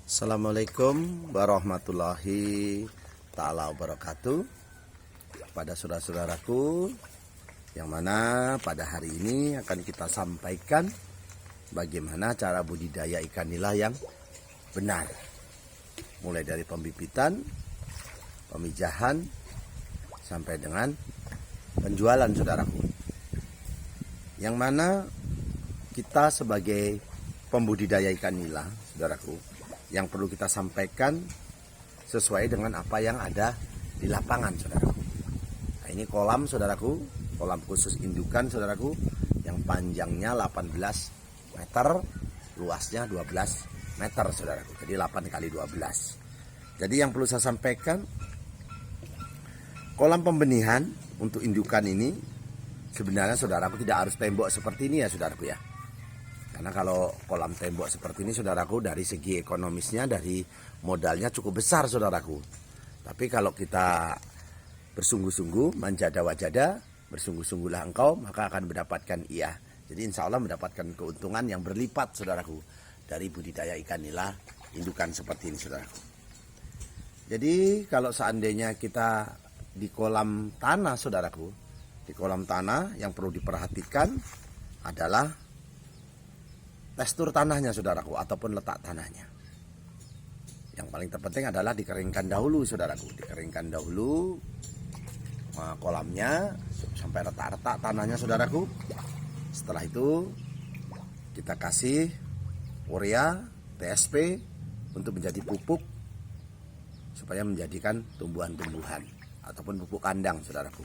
Assalamualaikum warahmatullahi ta'ala wabarakatuh. Pada saudara-saudaraku, yang mana pada hari ini akan kita sampaikan bagaimana cara budidaya ikan nila yang benar, mulai dari pembibitan, pemijahan, sampai dengan penjualan, saudaraku. Yang mana kita sebagai pembudidaya ikan nila, saudaraku, yang perlu kita sampaikan sesuai dengan apa yang ada di lapangan, saudaraku. Nah, ini kolam, saudaraku, kolam khusus indukan, saudaraku, yang panjangnya 18 meter, luasnya 12 meter, saudaraku. Jadi 8 kali 12. Jadi yang perlu saya sampaikan, kolam pembenihan untuk indukan ini sebenarnya, saudaraku, tidak harus tembok seperti ini ya, saudaraku ya. Karena kalau kolam tembok seperti ini, saudaraku, dari segi ekonomisnya, dari modalnya cukup besar, saudaraku. Tapi kalau kita bersungguh-sungguh, manjada wajada, bersungguh-sungguhlah engkau, maka akan mendapatkan iya. Jadi insya Allah mendapatkan keuntungan yang berlipat, saudaraku, dari budidaya ikan nila indukan seperti ini, saudaraku. Jadi kalau seandainya kita di kolam tanah, saudaraku, di kolam tanah yang perlu diperhatikan adalah tekstur tanahnya, saudaraku, ataupun letak tanahnya. Yang paling terpenting adalah dikeringkan dahulu, saudaraku. Dikeringkan dahulu kolamnya sampai retak-retak tanahnya, saudaraku. Setelah itu kita kasih urea, TSP untuk menjadi pupuk supaya menjadikan tumbuhan-tumbuhan ataupun pupuk kandang, saudaraku.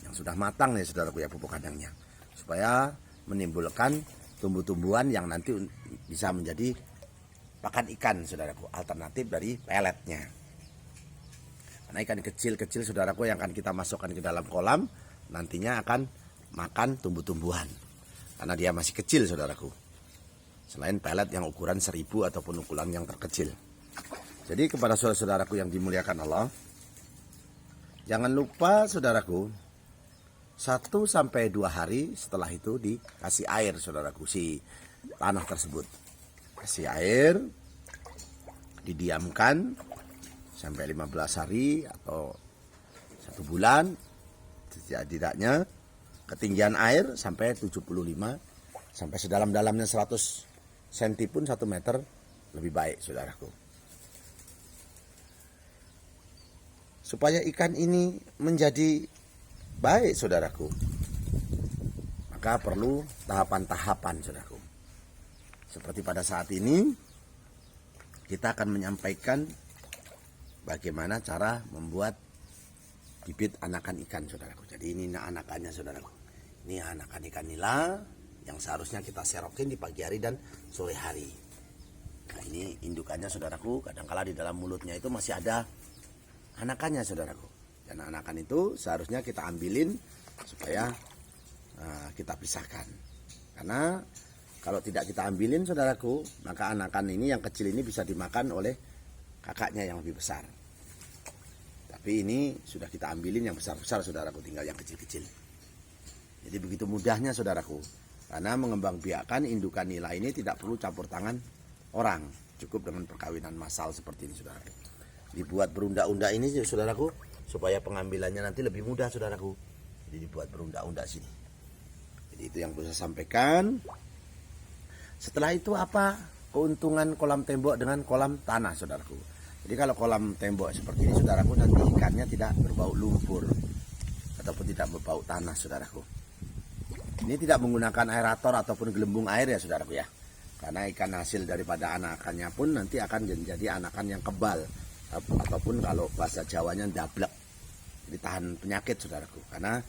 Yang sudah matang ya, saudaraku ya, pupuk kandangnya, supaya menimbulkan tumbuh-tumbuhan yang nanti bisa menjadi pakan ikan, saudaraku, alternatif dari peletnya. Karena ikan kecil-kecil, saudaraku, yang akan kita masukkan ke dalam kolam nantinya akan makan tumbuh-tumbuhan karena dia masih kecil, saudaraku. Selain pelet yang ukuran 1000 ataupun ukuran yang terkecil. Jadi kepada saudara-saudaraku yang dimuliakan Allah, jangan lupa, saudaraku, 1 sampai 2 hari setelah itu dikasih air, saudaraku, si tanah tersebut. Kasih air, didiamkan sampai 15 hari atau 1 bulan. Setidaknya ketinggian air sampai 75 sampai sedalam-dalamnya 100 cm pun 1 meter lebih baik, saudaraku. Supaya ikan ini menjadi baik, saudaraku, maka perlu tahapan-tahapan, saudaraku. Seperti pada saat ini kita akan menyampaikan bagaimana cara membuat bibit anakan ikan, saudaraku. Jadi ini anakannya, saudaraku. Ini anakan ikan nila yang seharusnya kita serokin di pagi hari dan sore hari. Nah, ini indukannya, saudaraku. Kadangkala di dalam mulutnya itu masih ada anakannya, saudaraku. Dan anakan itu seharusnya kita ambilin supaya kita pisahkan. Karena kalau tidak kita ambilin, saudaraku, maka anakan ini yang kecil ini bisa dimakan oleh kakaknya yang lebih besar. Tapi ini sudah kita ambilin yang besar-besar, saudaraku, tinggal yang kecil-kecil. Jadi begitu mudahnya, saudaraku. Karena mengembangbiakan indukan nila ini tidak perlu campur tangan orang. Cukup dengan perkawinan massal seperti ini, saudaraku. Dibuat berundak-undak ini, saudaraku, supaya pengambilannya nanti lebih mudah, saudaraku. Jadi dibuat berundak-undak sini. Jadi itu yang bisa saya sampaikan. Setelah itu apa keuntungan kolam tembok dengan kolam tanah, saudaraku? Jadi kalau kolam tembok seperti ini, saudaraku, nanti ikannya tidak berbau lumpur ataupun tidak berbau tanah, saudaraku. Ini tidak menggunakan aerator ataupun gelembung air ya, saudaraku ya. Karena ikan hasil daripada anakannya pun nanti akan menjadi anakan yang kebal, ataupun kalau bahasa Jawanya dablek, ditahan penyakit, saudaraku, karena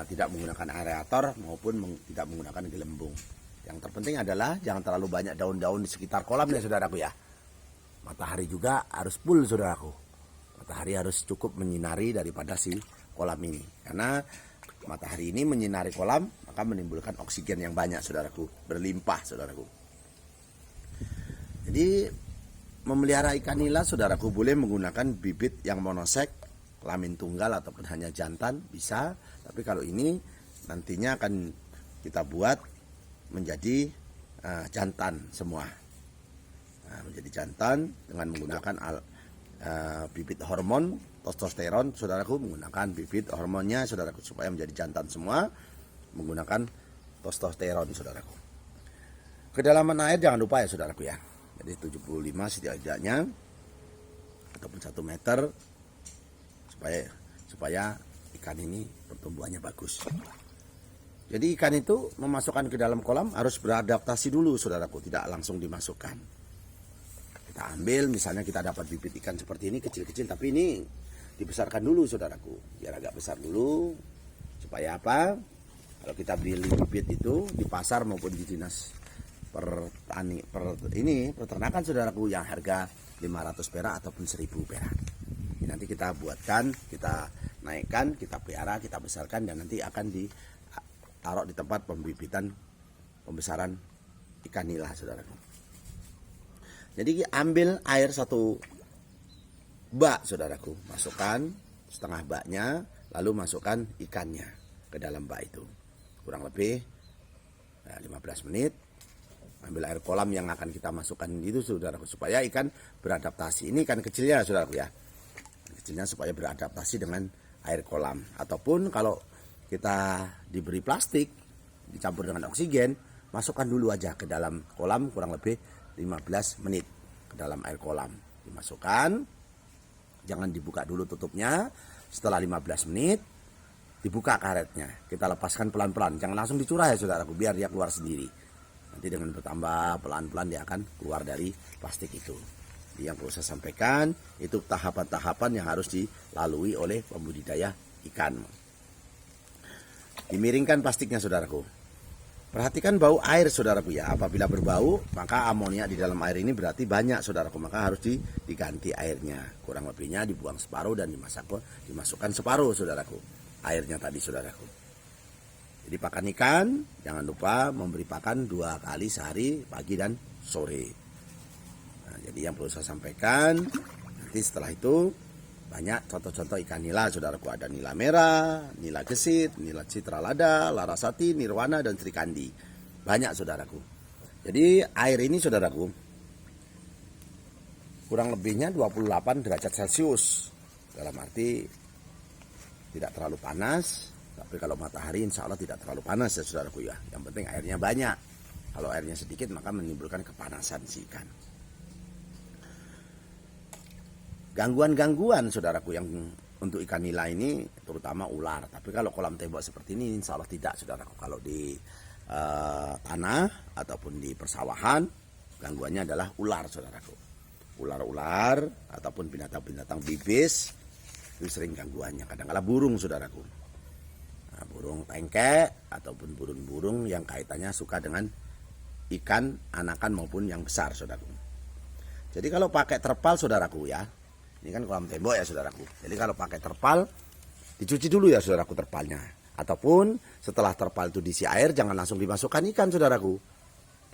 tidak menggunakan aerator maupun tidak menggunakan gelembung. Yang terpenting adalah jangan terlalu banyak daun-daun di sekitar kolamnya, saudaraku ya. Matahari juga harus full, saudaraku. Matahari harus cukup menyinari daripada si kolam ini, karena matahari ini menyinari kolam maka menimbulkan oksigen yang banyak, saudaraku, berlimpah, saudaraku. Jadi memelihara ikan nila, saudaraku, boleh menggunakan bibit yang monosek, kelamin tunggal ataupun hanya jantan, bisa. Tapi kalau ini nantinya akan kita buat menjadi jantan semua. Nah, menjadi jantan dengan menggunakan bibit hormon testosteron, saudaraku, menggunakan bibit hormonnya, saudaraku, supaya menjadi jantan semua menggunakan testosteron, saudaraku. Kedalaman air jangan lupa ya, saudaraku ya. Jadi 75 setidaknya ataupun 1 meter supaya ikan ini pertumbuhannya bagus. Jadi ikan itu memasukkan ke dalam kolam harus beradaptasi dulu, saudaraku, tidak langsung dimasukkan. Kita ambil, misalnya kita dapat bibit ikan seperti ini kecil-kecil, tapi ini dibesarkan dulu, saudaraku, biar agak besar dulu. Supaya apa? Kalau kita beli bibit itu di pasar maupun di dinas peternakan, saudaraku, yang harga 500 perak ataupun 1000 perak. Ini nanti kita buatkan, kita naikkan, kita pelihara, kita besarkan, dan nanti akan ditaruh di tempat pembesaran ikan nila, saudaraku. Jadi ambil air 1 bak, saudaraku, masukkan setengah baknya, lalu masukkan ikannya ke dalam bak itu, kurang lebih 15 menit. Ambil air kolam yang akan kita masukkan itu, saudaraku, supaya ikan beradaptasi. Ini ikan kecilnya, saudaraku ya, kecilnya supaya beradaptasi dengan air kolam. Ataupun kalau kita diberi plastik dicampur dengan oksigen, masukkan dulu aja ke dalam kolam kurang lebih 15 menit ke dalam air kolam. Dimasukkan, jangan dibuka dulu tutupnya. Setelah 15 menit dibuka karetnya, kita lepaskan pelan-pelan, jangan langsung dicurah ya, saudaraku, biar dia keluar sendiri. Nanti dengan bertambah pelan-pelan dia akan keluar dari plastik itu. Jadi yang perlu saya sampaikan itu tahapan-tahapan yang harus dilalui oleh pembudidaya ikan. Dimiringkan plastiknya, saudaraku. Perhatikan bau air, saudaraku ya. Apabila berbau, maka amonia di dalam air ini berarti banyak, saudaraku. Maka harus diganti airnya. Kurang lebihnya dibuang separuh dan dimasukkan separuh, saudaraku, airnya tadi, saudaraku. Jadi pakan ikan jangan lupa memberi pakan 2 kali sehari, pagi dan sore. Nah, jadi yang perlu saya sampaikan, nanti setelah itu banyak contoh-contoh ikan nila, saudaraku. Ada nila merah, nila gesit, nila citra lada, larasati, nirwana, dan srikandi. Banyak, saudaraku. Jadi air ini, saudaraku, kurang lebihnya 28 derajat Celcius. Dalam arti tidak terlalu panas, tapi kalau matahari insya Allah tidak terlalu panas ya, saudaraku ya. Yang penting airnya banyak. Kalau airnya sedikit maka menimbulkan kepanasan si ikan. Gangguan-gangguan, saudaraku, yang untuk ikan nila ini terutama ular. Tapi kalau kolam tembok seperti ini insya Allah tidak, saudaraku. Kalau di tanah ataupun di persawahan, gangguannya adalah ular, saudaraku. Ular-ular ataupun binatang-binatang bibis itu sering gangguannya. Kadang-kadang burung, saudaraku. Burung tengkek ataupun burung-burung yang kaitannya suka dengan ikan anakan maupun yang besar, saudaraku. Jadi kalau pakai terpal, saudaraku ya, ini kan kolam tembok ya, saudaraku. Jadi kalau pakai terpal dicuci dulu ya, saudaraku, terpalnya. Ataupun setelah terpal itu diisi air, jangan langsung dimasukkan ikan, saudaraku.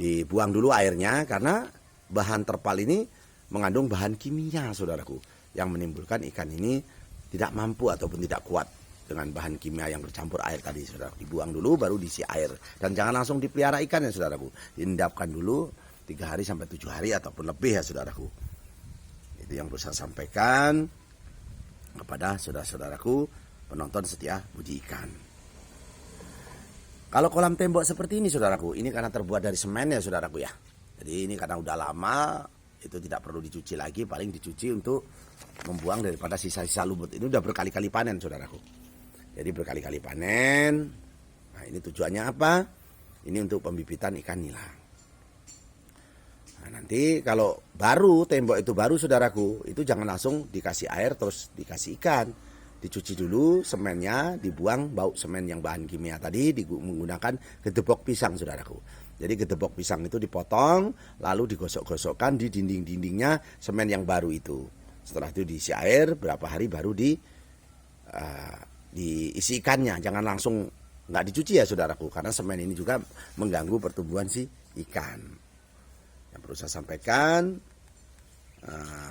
Dibuang dulu airnya, karena bahan terpal ini mengandung bahan kimia, saudaraku, yang menimbulkan ikan ini tidak mampu ataupun tidak kuat dengan bahan kimia yang bercampur air tadi, saudara. Dibuang dulu baru diisi air, dan jangan langsung dipelihara ikan ya, saudaraku. Diendapkan dulu 3 hari sampai 7 hari ataupun lebih ya, saudaraku. Itu yang perlu saya sampaikan kepada saudara-saudaraku penonton setia Budi Ikan. Kalau kolam tembok seperti ini, saudaraku, ini karena terbuat dari semen ya, saudaraku ya. Jadi ini karena udah lama, itu tidak perlu dicuci lagi, paling dicuci untuk membuang daripada sisa-sisa lumut. Ini udah berkali-kali panen, saudaraku. Jadi berkali-kali panen. Nah, ini tujuannya apa? Ini untuk pembibitan ikan nila. Nah, nanti kalau baru tembok itu baru, saudaraku, itu jangan langsung dikasih air terus dikasih ikan. Dicuci dulu semennya, dibuang bau semen yang bahan kimia tadi, menggunakan gedebok pisang, saudaraku. Jadi gedebok pisang itu dipotong, lalu digosok-gosokkan di dinding-dindingnya semen yang baru itu. Setelah itu diisi air, berapa hari baru diisi ikannya. Jangan langsung nggak dicuci ya, saudaraku, karena semen ini juga mengganggu pertumbuhan si ikan. Yang perlu saya sampaikan,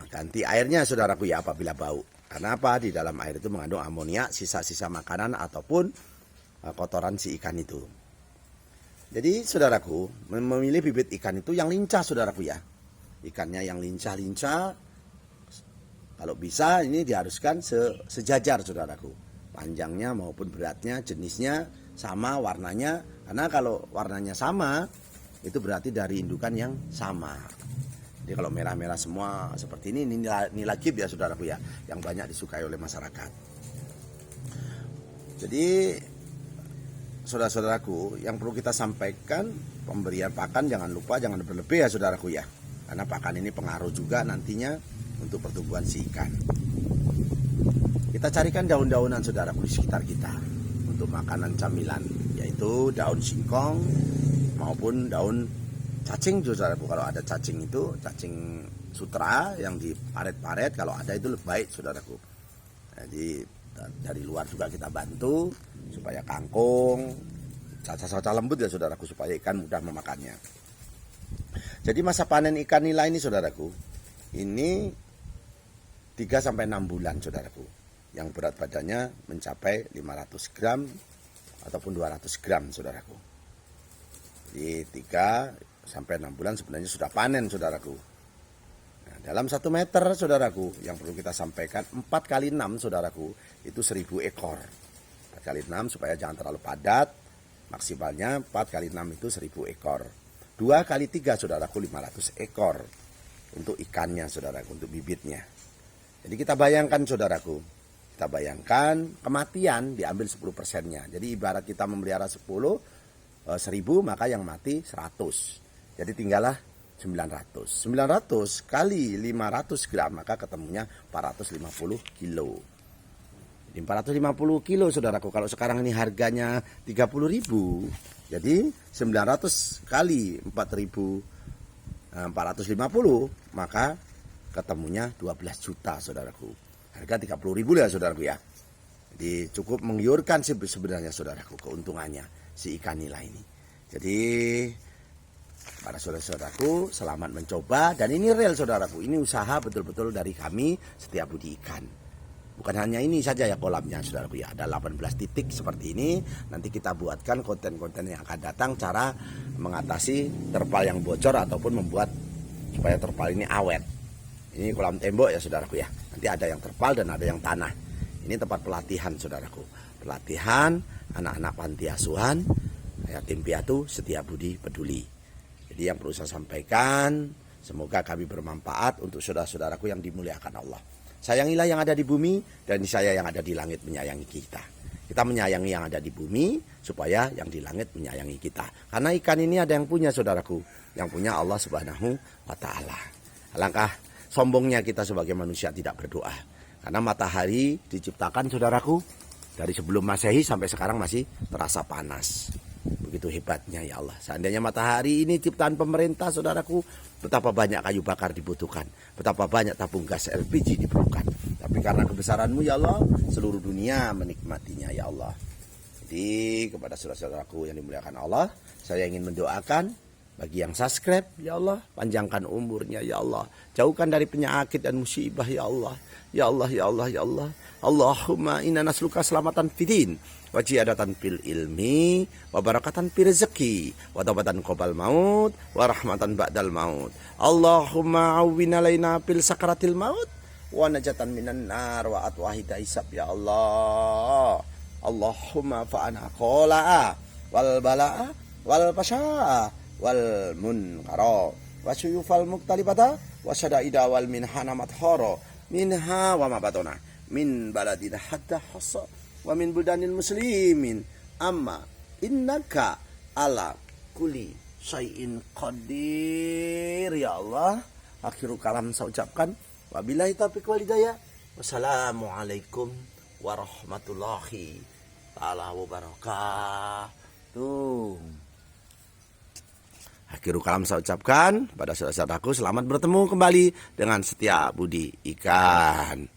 ganti airnya, saudaraku ya, apabila bau. Karena apa? Di dalam air itu mengandung amonia, sisa-sisa makanan ataupun kotoran si ikan itu. Jadi, saudaraku, memilih bibit ikan itu yang lincah, saudaraku ya. ikannya yang lincah-lincah. Kalau bisa ini diharuskan sejajar saudaraku. Panjangnya maupun beratnya, jenisnya sama, warnanya. Karena kalau warnanya sama, itu berarti dari indukan yang sama. Jadi kalau merah-merah semua seperti ini nilagib ya saudaraku ya, yang banyak disukai oleh masyarakat. Jadi saudara-saudaraku, yang perlu kita sampaikan, pemberian pakan jangan lupa, jangan berlebih ya saudaraku ya. Karena pakan ini pengaruh juga nantinya untuk pertumbuhan si ikan. Kita carikan daun-daunan saudaraku di sekitar kita untuk makanan camilan, yaitu daun singkong maupun daun cacing saudaraku. Kalau ada cacing itu, cacing sutra yang diparet-paret, kalau ada itu lebih baik saudaraku. Jadi dari luar juga kita bantu supaya kangkung, caca-caca lembut ya saudaraku, supaya ikan mudah memakannya. Jadi masa panen ikan nila ini saudaraku, ini 3-6 bulan saudaraku, yang berat badannya mencapai 500 gram ataupun 200 gram saudaraku. Di 3-6 bulan sebenarnya sudah panen saudaraku. Nah, dalam 1 meter saudaraku, yang perlu kita sampaikan 4 kali 6 saudaraku, itu 1000 ekor. 4 kali 6 supaya jangan terlalu padat, maksimalnya 4 kali 6 itu 1000 ekor. 2 kali 3 saudaraku 500 ekor untuk ikannya saudaraku, untuk bibitnya. Jadi kita bayangkan saudaraku, kita bayangkan kematian diambil 10%-nya. Jadi ibarat kita memelihara 1000, maka yang mati 100. Jadi tinggallah 900. 900 kali 500 gram, maka ketemunya 450 kilo. Jadi 450 kilo saudaraku, kalau sekarang ini harganya 30.000, jadi 900 kali 4.450, maka ketemunya 12 juta saudaraku. Harga 30.000 ya saudaraku ya. Jadi cukup menggiurkan sih sebenarnya saudaraku keuntungannya si ikan nila ini. Jadi para saudara-saudaraku, selamat mencoba, dan ini real saudaraku. Ini usaha betul-betul dari kami Setiabudi Ikan. Bukan hanya ini saja ya kolamnya saudaraku ya, ada 18 titik seperti ini. Nanti kita buatkan konten-konten yang akan datang, cara mengatasi terpal yang bocor ataupun membuat supaya terpal ini awet. Ini kolam tembok ya saudaraku ya. Nanti ada yang terpal dan ada yang tanah. Ini tempat pelatihan saudaraku. Pelatihan anak-anak panti asuhan yatim piatu Setiabudi Peduli. Jadi yang perlu saya sampaikan, semoga kami bermanfaat untuk saudara-saudaraku yang dimuliakan Allah. Sayangilah yang ada di bumi, dan saya yang ada di langit menyayangi kita. Kita menyayangi yang ada di bumi, supaya yang di langit menyayangi kita. Karena ikan ini ada yang punya saudaraku, yang punya Allah Subhanahu wa Ta'ala. Alangkah sombongnya kita sebagai manusia tidak berdoa. Karena matahari diciptakan saudaraku dari sebelum Masehi sampai sekarang masih terasa panas. Begitu hebatnya ya Allah. Seandainya matahari ini ciptaan pemerintah saudaraku, betapa banyak kayu bakar dibutuhkan, betapa banyak tabung gas LPG diperlukan. Tapi karena kebesaran-Mu ya Allah, seluruh dunia menikmatinya ya Allah. Jadi kepada saudara-saudaraku yang dimuliakan Allah, saya ingin mendoakan bagi yang subscribe ya Allah, panjangkan umurnya ya Allah, jauhkan dari penyakit dan musibah ya Allah. Ya Allah, ya Allah, ya Allah. Allahumma inna nasluka selamatan fidin, wa jiyadatan fil ilmi, wa barakatan fil rezeki, wa taubatan qabal maut, wa rahmatan ba'dal maut. Allahumma awwin alaina fil sakaratil maut, wa najatan minan nar, wa atwahida hisab ya Allah. Allahumma fa'ana qola'a, wal bala'a, wal pasya'a, wal munkara, wa suyufal muktalibata, wa syada'ida wal minhana mathara, minha wa ma batona min baladina hatta hassa wa min buldanil muslimin, amma innaka ala kulli syai'in qadir ya Allah. Akhiru kalam saya ucapkan, wabillahi taufiq wal hidayah, wassalamualaikum warahmatullahi taala wabarakatuh. Akhirul kalam saya ucapkan pada saudara-saudaraku, selamat bertemu kembali dengan Setiabudi Ikan.